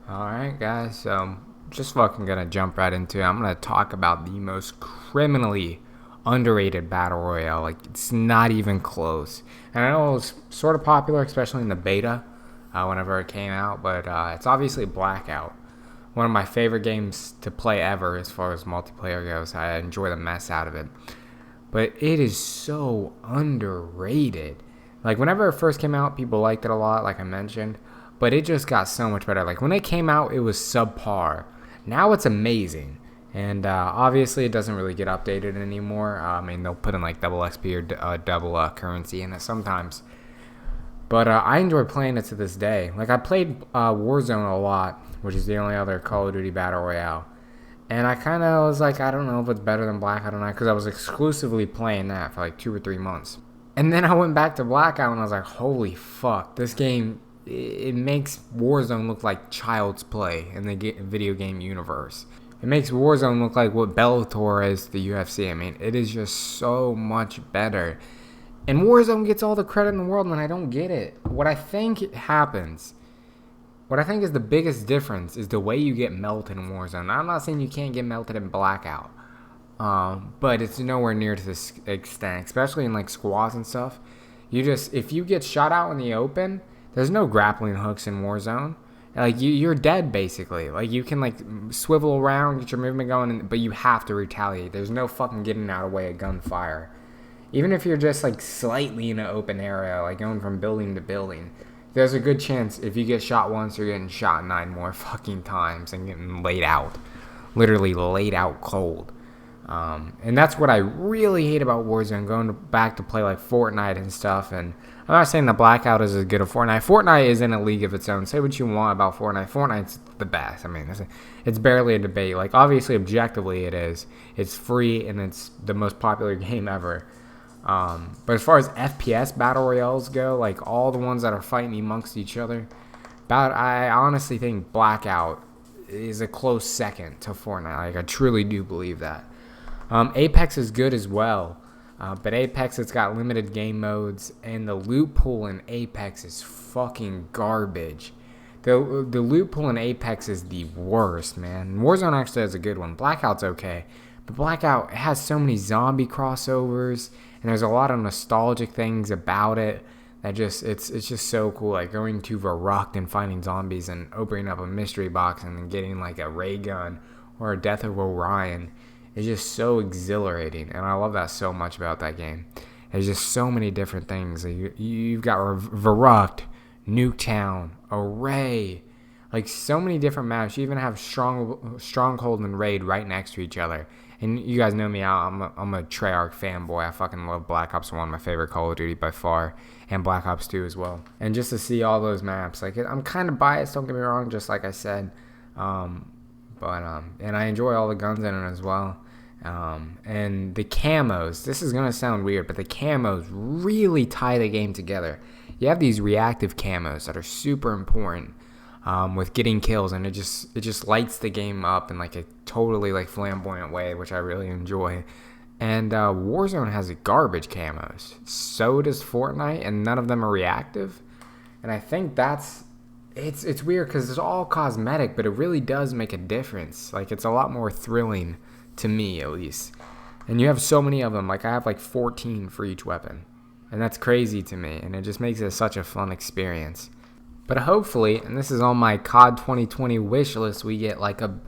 Alright, guys, so just fucking gonna jump right into it. I'm gonna talk about the most criminally underrated battle royale. Like, it's not even close. And I know it was sort of popular, especially in the beta, whenever it came out, but it's obviously Blackout. One of my favorite games to play ever as far as multiplayer goes. I enjoy the mess out of it. But it is so underrated. Like, whenever it first came out, people liked it a lot, like I mentioned, but it just got so much better. Like, when it came out, it was subpar. Now it's amazing. And obviously, it doesn't really get updated anymore. I mean, they'll put in like double XP or double currency in it sometimes. But I enjoy playing it to this day. Like, I played Warzone a lot, which is the only other Call of Duty Battle Royale. And I kind of was like, I don't know if it's better than Blackout or not, because I was exclusively playing that for like 2 or 3 months. And then I went back to Blackout and I was like, holy fuck, this game, it makes Warzone look like child's play in the video game universe. It makes Warzone look like what Bellator is to the UFC. I mean, it is just so much better. And Warzone gets all the credit in the world, and I don't get it. What I think is the biggest difference is the way you get melted in Warzone. Now, I'm not saying you can't get melted in Blackout, but it's nowhere near to this extent, especially in like squads and stuff. If you get shot out in the open, there's no grappling hooks in Warzone. Like, you're dead basically. Like, you can like swivel around, get your movement going, but you have to retaliate. There's no fucking getting out of the way of gunfire. Even if you're just like slightly in an open area, like going from building to building, there's a good chance if you get shot once, you're getting shot 9 more fucking times and getting laid out. Literally laid out cold. And that's what I really hate about Warzone, going back to play like Fortnite and stuff. And I'm not saying the Blackout is as good as Fortnite. Fortnite is in a league of its own. Say what you want about Fortnite. Fortnite's the best. I mean, it's barely a debate. Like, obviously, objectively, it is. It's free, and it's the most popular game ever. But as far as FPS battle royales go, like all the ones that are fighting amongst each other, I honestly think Blackout is a close second to Fortnite. Like, I truly do believe that. Apex is good as well, but Apex, it's got limited game modes, and the loot pool in Apex is fucking garbage. The loot pool in Apex is the worst, man. Warzone actually has a good one. Blackout's okay, but Blackout has so many zombie crossovers, and there's a lot of nostalgic things about it that it's just so cool. Like going to Verrucht and finding zombies and opening up a mystery box and then getting like a ray gun or a Death of Orion is just so exhilarating, and I love that so much about that game. There's just so many different things. You've got Verrucht, Nuketown, Array, like so many different maps. You even have Stronghold and Raid right next to each other. And you guys know me, I'm a Treyarch fanboy. I fucking love Black Ops 1, my favorite Call of Duty by far, and Black Ops 2 as well. And just to see all those maps, like, I'm kind of biased, don't get me wrong, just like I said. And I enjoy all the guns in it as well. And the camos, this is going to sound weird, but the camos really tie the game together. You have these reactive camos that are super important with getting kills, and it just lights the game up in like a totally like flamboyant way, which I really enjoy. And Warzone has garbage camos. So does Fortnite, and none of them are reactive. And I think it's weird because it's all cosmetic, but it really does make a difference. Like, it's a lot more thrilling to me, at least. And you have so many of them. Like, I have like 14 for each weapon, and that's crazy to me. And it just makes it such a fun experience. But hopefully, and this is on my COD 2020 wish list, we get like a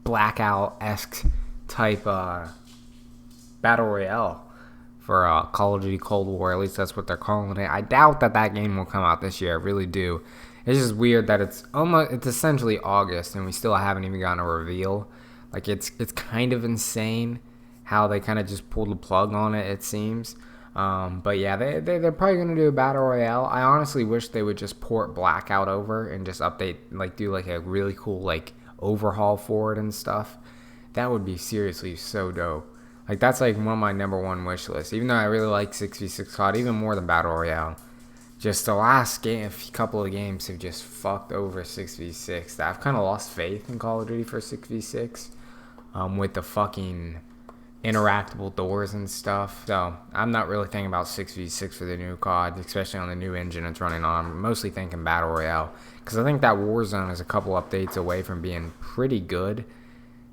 Blackout-esque type battle royale for Call of Duty Cold War. At least that's what they're calling it. I doubt that game will come out this year. I really do. It's just weird that it's essentially August and we still haven't even gotten a reveal. Like, it's kind of insane how they kind of just pulled the plug on it, it seems. But yeah, they're probably going to do a battle royale. I honestly wish they would just port Blackout over and just update, like do like a really cool like overhaul for it and stuff. That would be seriously so dope. Like, that's like one of my number one wish lists. Even though I really like 6v6 COD even more than battle royale. Just the last couple of games have just fucked over 6v6. I've kind of lost faith in Call of Duty for 6v6. With the fucking interactable doors and stuff. So I'm not really thinking about 6v6 for the new COD, especially on the new engine it's running on. I'm mostly thinking Battle Royale, because I think that Warzone is a couple updates away from being pretty good.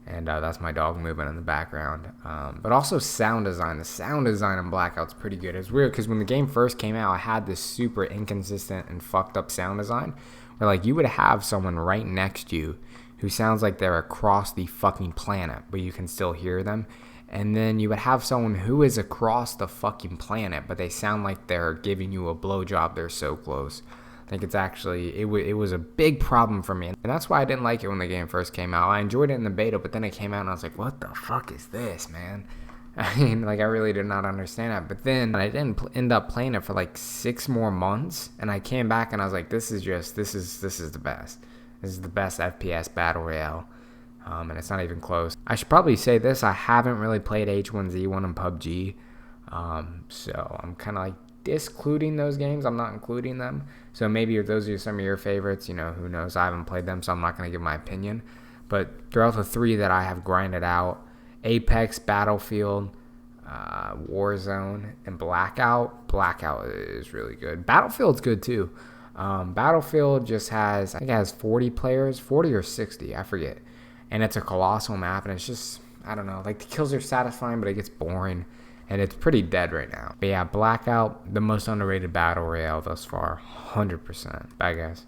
And that's my dog moving in the background. But also sound design. The sound design in Blackout's pretty good. It's weird because when the game first came out, I had this super inconsistent and fucked up sound design where like you would have someone right next to you who sounds like they're across the fucking planet, but you can still hear them. And then you would have someone who is across the fucking planet, but they sound like they're giving you a blowjob. They're so close. I think it's actually, it was a big problem for me. And that's why I didn't like it when the game first came out. I enjoyed it in the beta, but then it came out and I was like, what the fuck is this, man? I mean, like, I really did not understand it. But then I didn't end up playing it for like 6 more months. And I came back and I was like, this is the best. This is the best FPS Battle Royale. And it's not even close. I should probably say this. I haven't really played H1Z1 and PUBG. So I'm kind of like discluding those games. I'm not including them. So maybe if those are some of your favorites, you know, who knows? I haven't played them, so I'm not going to give my opinion. But throughout the 3 that I have grinded out, Apex, Battlefield, Warzone, and Blackout is really good. Battlefield's good too. Battlefield just has, I think it has 40 players, 40 or 60, I forget. And it's a colossal map, and it's just, I don't know, like the kills are satisfying, but it gets boring. And it's pretty dead right now. But yeah, Blackout, the most underrated Battle Royale thus far. 100%. Bye, guys.